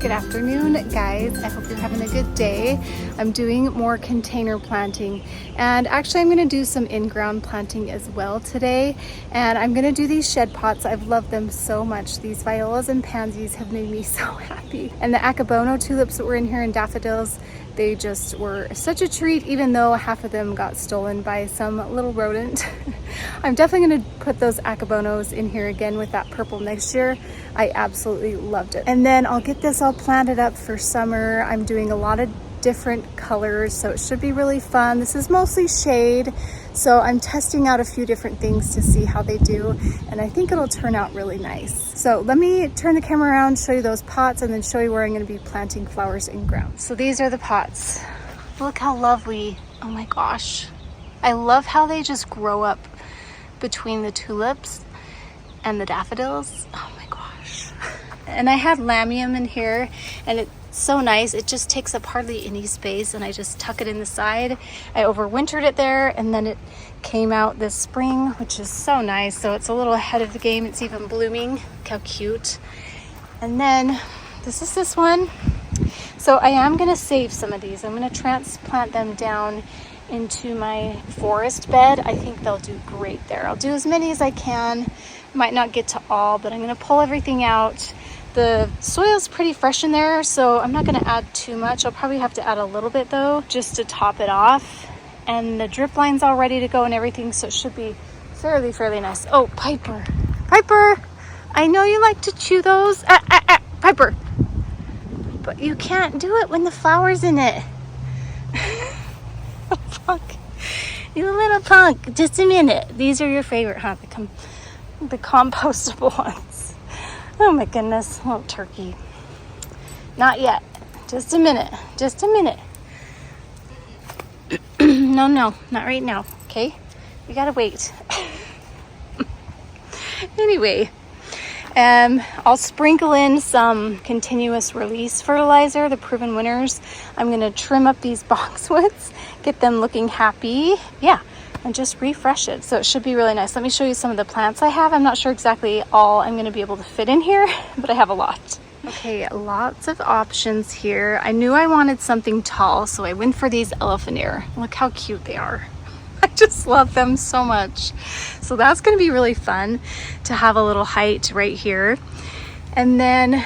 Good afternoon, guys. I hope you're having a good day. I'm doing more container planting, and actually I'm going to do some in-ground planting as well today. And I'm going to do these shed pots. I've loved them so much. These violas and pansies have made me so happy. And the akabono tulips that were in here and daffodils, they just were such a treat, even though half of them got stolen by some little rodent. I'm definitely going to put those akabonos in here again with that purple next year. I absolutely loved it. And then I'll get this all planted up for summer. I'm doing a lot of different colors, so it should be really fun. This is mostly shade, so I'm testing out a few different things to see how they do, and I think it'll turn out really nice. So let me turn the camera around, show you those pots, and then show you where I'm going to be planting flowers in ground. So these are the pots. Look how lovely. Oh my gosh. I love how they just grow up between the tulips and the daffodils. Oh my gosh. And I had lamium in here, and it's so nice. It just takes up hardly any space, and I just tuck it in the side. I overwintered it there, and then it came out this spring, which is so nice. So it's a little ahead of the game. It's even blooming. Look how cute. And then this is this one. So I am going to save some of these. I'm going to transplant them down into my forest bed. I think they'll do great there. I'll do as many as I can. Might not get to all, but I'm going to pull everything out. The soil's pretty fresh in there, so I'm not going to add too much. I'll probably have to add a little bit though, just to top it off. And the drip line's all ready to go and everything, so it should be fairly nice. Oh, Piper. Piper! I know you like to chew those. Piper! But you can't do it when the flower's in it. Punk. You little punk. Just a minute. These are your favorite, huh? The compostable ones. Oh my goodness. Little turkey. Not yet. Just a minute. Just a minute. No, not right now. Okay? You gotta wait. Anyway. I'll sprinkle in some continuous release fertilizer, the Proven Winners. I'm going to trim up these boxwoods, get them looking happy. Yeah, and just refresh it. So it should be really nice. Let me show you some of the plants I have. I'm not sure exactly all I'm going to be able to fit in here, but I have a lot. Okay, lots of options here. I knew I wanted something tall, so I went for these elephant ear. Look how cute they are. I just love them so much. So that's going to be really fun to have a little height right here. And then,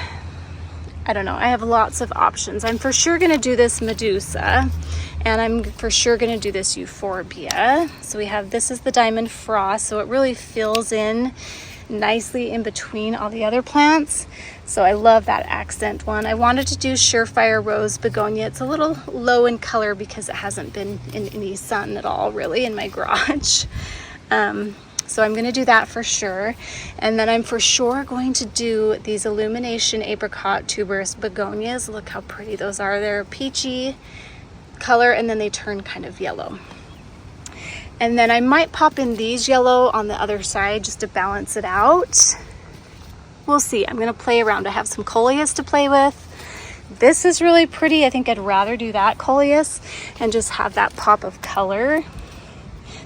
I don't know, I have lots of options. I'm for sure going to do this Medusa, and I'm for sure going to do this Euphorbia. So we have, this is the Diamond Frost, so it really fills in nicely in between all the other plants. So I love that accent one. I wanted to do Surefire Rose Begonia. It's a little low in color because it hasn't been in any sun at all really in my garage. So I'm going to do that for sure. And then I'm for sure going to do these Illumination Apricot Tuberous Begonias. Look how pretty those are. They're a peachy color, and then they turn kind of yellow. And then I might pop in these yellow on the other side just to balance it out. We'll see. I'm going to play around. I have some coleus to play with. This is really pretty. I think I'd rather do that coleus and just have that pop of color.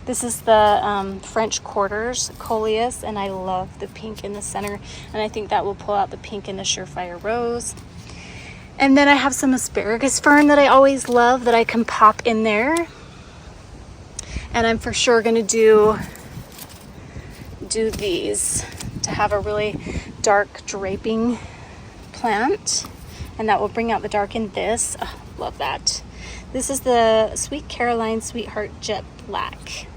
This is the French Quarters coleus, and I love the pink in the center. And I think that will pull out the pink in the Surefire Rose. And then I have some asparagus fern that I always love that I can pop in there. And I'm for sure going to do these to have a really dark draping plant, and that will bring out the dark in this. Oh, love that. This is the Sweet Caroline Sweetheart Jet Black,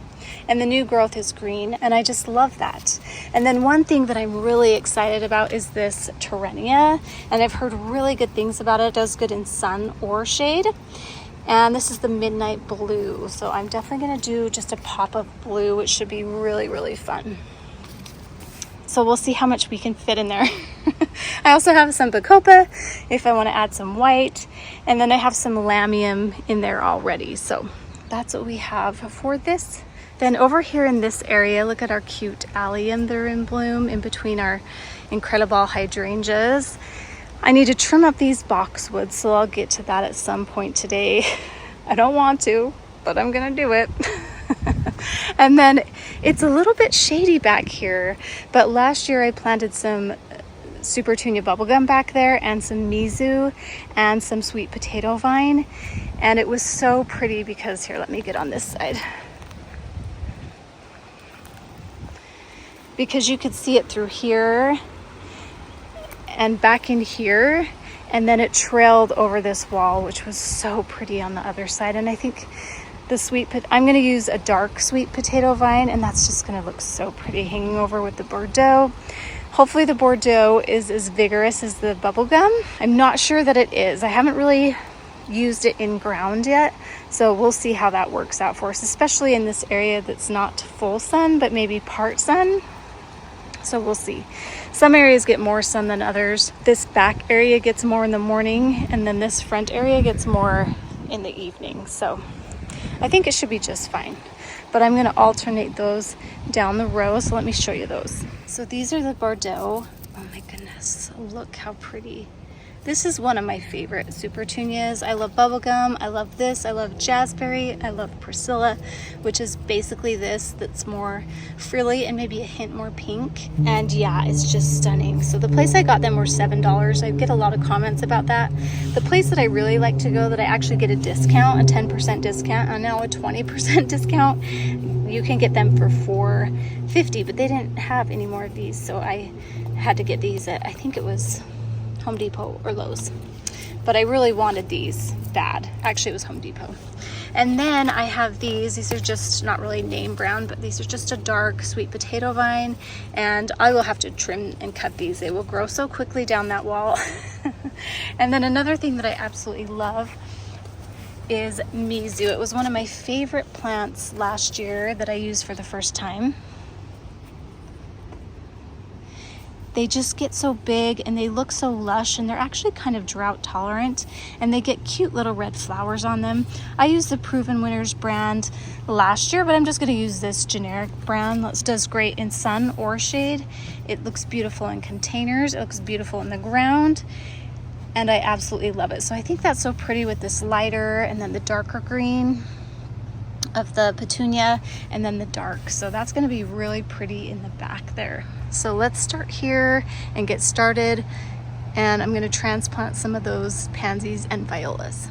and the new growth is green, and I just love that. And then one thing that I'm really excited about is this Terrenia, and I've heard really good things about it. It does good in sun or shade. And this is the Midnight Blue. So I'm definitely going to do just a pop of blue, which should be really fun. So we'll see how much we can fit in there. I also have some Bacopa if I want to add some white. And then I have some Lamium in there already. So that's what we have for this. Then over here in this area, look at our cute allium that are in bloom in between our Incredible hydrangeas. I need to trim up these boxwoods, so I'll get to that at some point today. I don't want to, but I'm gonna do it. And then it's a little bit shady back here, but last year I planted some super tunia bubblegum back there, and some mizu and some sweet potato vine. And it was so pretty because, here, let me get on this side, because you could see it through here and back in here, and then it trailed over this wall, which was so pretty on the other side. And I think I'm going to use a dark sweet potato vine, and that's just going to look so pretty hanging over with the Bordeaux. Hopefully the Bordeaux is as vigorous as the bubblegum. I'm not sure that it is. I haven't really used it in ground yet, so we'll see how that works out for us, especially in this area that's not full sun, but maybe part sun. So we'll see. Some areas get more sun than others. This back area gets more in the morning, and then this front area gets more in the evening. So I think it should be just fine. But I'm going to alternate those down the row, so let me show you those. So these are the Bordeaux. Oh my goodness, look how pretty. This is one of my favorite super tunias. I love bubblegum, I love this, I love jazzberry, I love Priscilla, which is basically this that's more frilly and maybe a hint more pink. And yeah, it's just stunning. So the place I got them were $7. I get a lot of comments about that. The place that I really like to go, that I actually get a discount, a 10% discount, and now a 20% discount, you can get them for $4.50, but they didn't have any more of these, so I had to get these at, I think it was Home Depot or Lowe's, but I really wanted these bad. Actually, it was Home Depot. And then I have these are just not really name brand, but these are just a dark sweet potato vine, and I will have to trim and cut these. They will grow so quickly down that wall. And then another thing that I absolutely love is mizu. It was one of my favorite plants last year that I used for the first time. They just get so big and they look so lush, and they're actually kind of drought tolerant, and they get cute little red flowers on them. I used the Proven Winners brand last year, but I'm just going to use this generic brand that does great in sun or shade. It looks beautiful in containers, it looks beautiful in the ground, and I absolutely love it. So I think that's so pretty with this lighter and then the darker green of the petunia and then the dark. So that's going to be really pretty in the back there. So let's start here and get started, and I'm going to transplant some of those pansies and violas.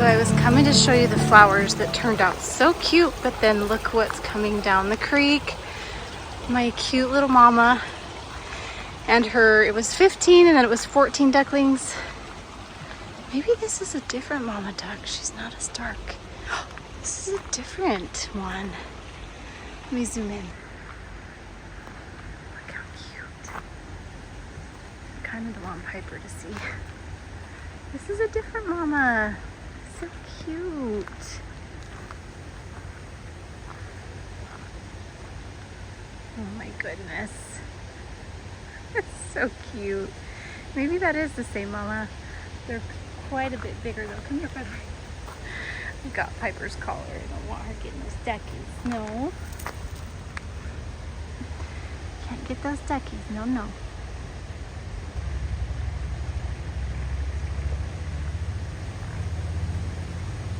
I was coming to show you the flowers that turned out so cute, but then look what's coming down the creek. My cute little mama and her, it was 15 and then it was 14 ducklings. Maybe this is a different mama duck. She's not as dark. This is a different one. Let me zoom in. Look how cute. I kind of want Piper to see. This is a different mama. So cute. Oh my goodness. It's so cute. Maybe that is the same mama. They're quite a bit bigger though. Come here, Piper. I got Piper's collar. I don't want her getting those duckies. No. Can't get those duckies. No, no.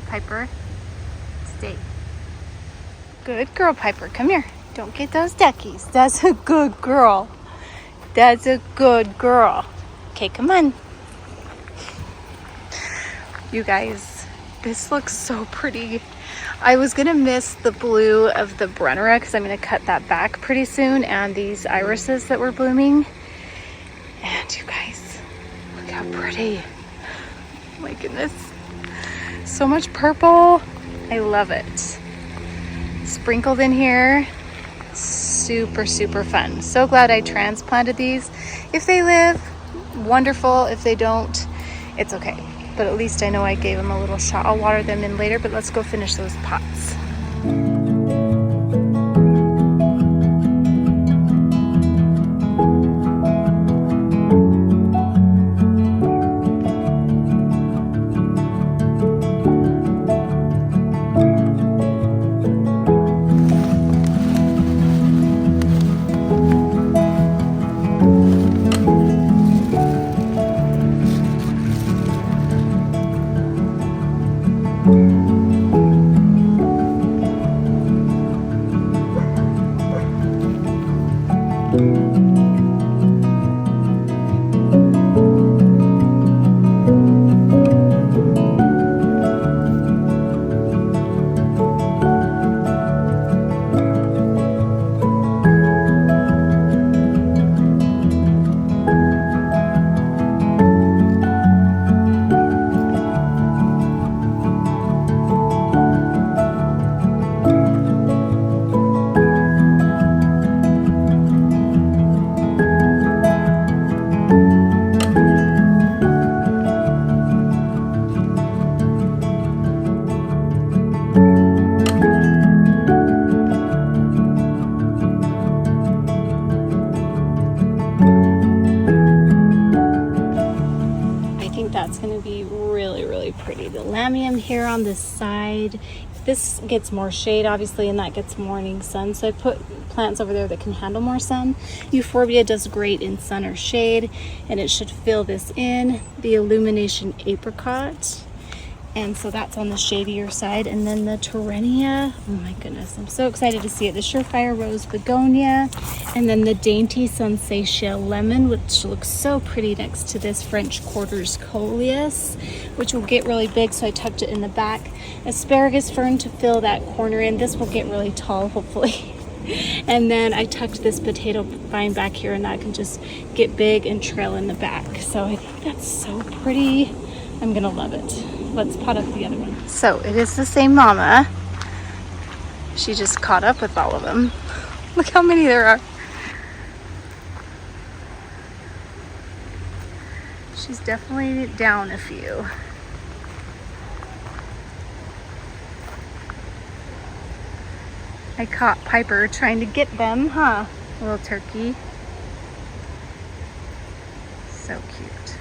Piper, stay. Good girl, Piper. Come here. Don't get those duckies. That's a good girl. That's a good girl. Okay, come on. You guys, this looks so pretty. I was going to miss the blue of the Brennera because I'm going to cut that back pretty soon, and these irises that were blooming. And you guys, look how pretty. Oh my goodness. So much purple. I love it. Sprinkled in here. Super, super fun. So glad I transplanted these. If they live, wonderful. If they don't, it's okay. But at least I know I gave them a little shot. I'll water them in later, but let's go finish those pots. pretty. The lamium here on this side, this gets more shade obviously, and that gets morning sun, so I put plants over there that can handle more sun. Euphorbia does great in sun or shade, and it should fill this in. The illumination apricot, and so that's on the shadier side. And then the Terrenia, oh my goodness, I'm so excited to see it. The Surefire Rose Begonia, and then the Dainty Sunsatia Lemon, which looks so pretty next to this French Quarters Coleus, which will get really big, so I tucked it in the back. Asparagus fern to fill that corner in. This will get really tall, hopefully. And then I tucked this potato vine back here, and that can just get big and trail in the back. So I think that's so pretty. I'm gonna love it. Let's pot up the other one. So it is the same mama. She just caught up with all of them. Look how many there are. She's definitely down a few. I caught Piper trying to get them, huh? Little turkey. So cute.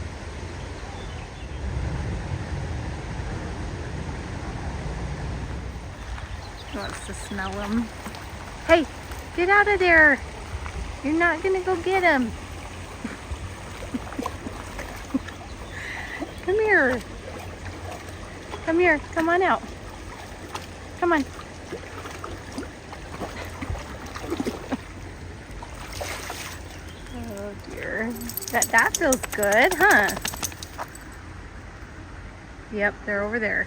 Wants to smell them. Hey, get out of there. You're not gonna go get him. Come here. Come here. Come on out. Come on. Oh dear. That feels good, huh? Yep, they're over there.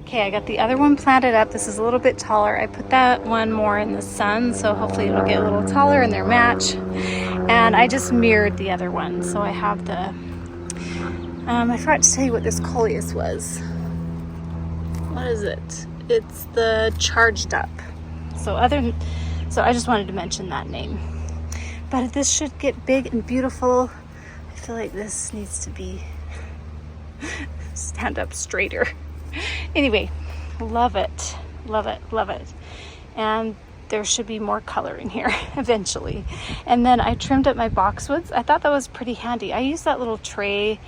Okay, I got the other one planted up. This is a little bit taller. I put that one more in the sun, so hopefully it'll get a little taller and they'll match. And I just mirrored the other one. So I have the, I forgot to tell you what this coleus was. What is it? It's the Charged Up. So I just wanted to mention that name. But this should get big and beautiful. I feel like this needs to be stand up straighter. Anyway, love it, love it, love it. And there should be more color in here eventually. And then I trimmed up my boxwoods. I thought that was pretty handy. I used that little tray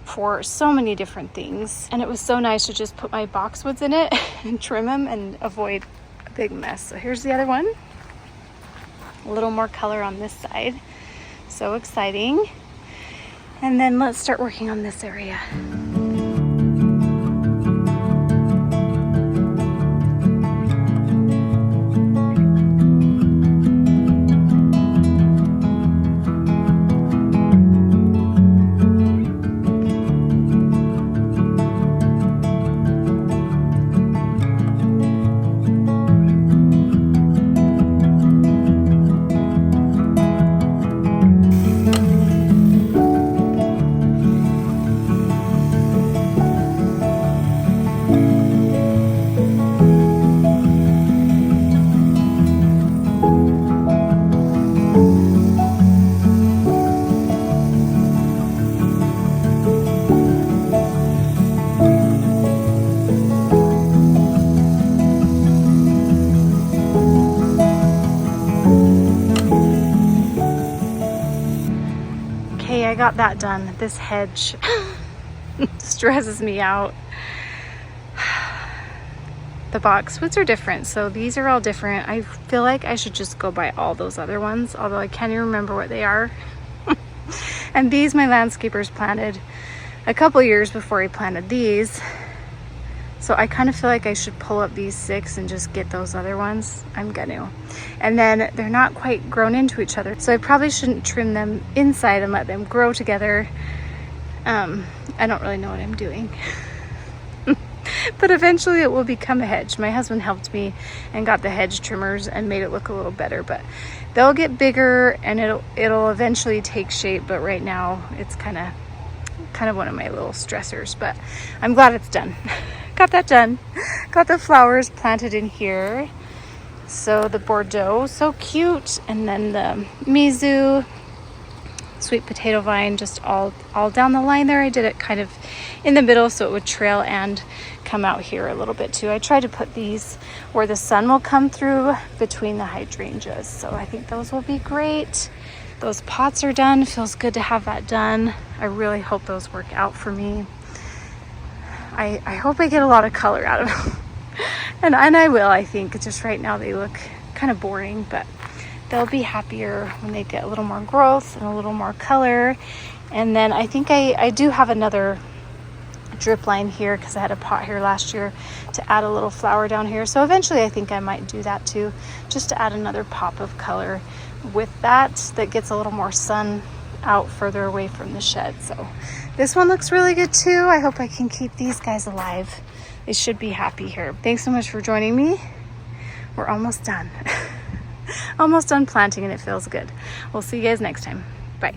for so many different things, and it was so nice to just put my boxwoods in it and trim them and avoid a big mess. So here's the other one. A little more color on this side. So exciting. And then let's start working on this area. got that done. This hedge stresses me out. The boxwoods are different, so these are all different. I feel like I should just go buy all those other ones, although I can't even remember what they are. And these my landscapers planted a couple years before he planted these. So I kind of feel like I should pull up these 6 and just get those other ones. I'm gonna. And then they're not quite grown into each other, so I probably shouldn't trim them inside and let them grow together. I don't really know what I'm doing. But eventually it will become a hedge. My husband helped me and got the hedge trimmers and made it look a little better, but they'll get bigger and it'll eventually take shape. But right now it's kind of one of my little stressors, but I'm glad it's done. Got that done. Got the flowers planted in here. So the Bordeaux, so cute. And then the Mizu, sweet potato vine, just all down the line there. I did it kind of in the middle so it would trail and come out here a little bit too. I tried to put these where the sun will come through between the hydrangeas, so I think those will be great. Those pots are done. Feels good to have that done. I really hope those work out for me. I hope I get a lot of color out of them. and I will, I think. Just right now they look kind of boring, but they'll be happier when they get a little more growth and a little more color. And then I think I do have another drip line here because I had a pot here last year to add a little flower down here. So eventually I think I might do that too, just to add another pop of color with that gets a little more sun out further away from the shed. So this one looks really good too. I hope I can keep these guys alive. They should be happy here. Thanks so much for joining me. We're almost done. Almost done planting and it feels good. We'll see you guys next time. Bye.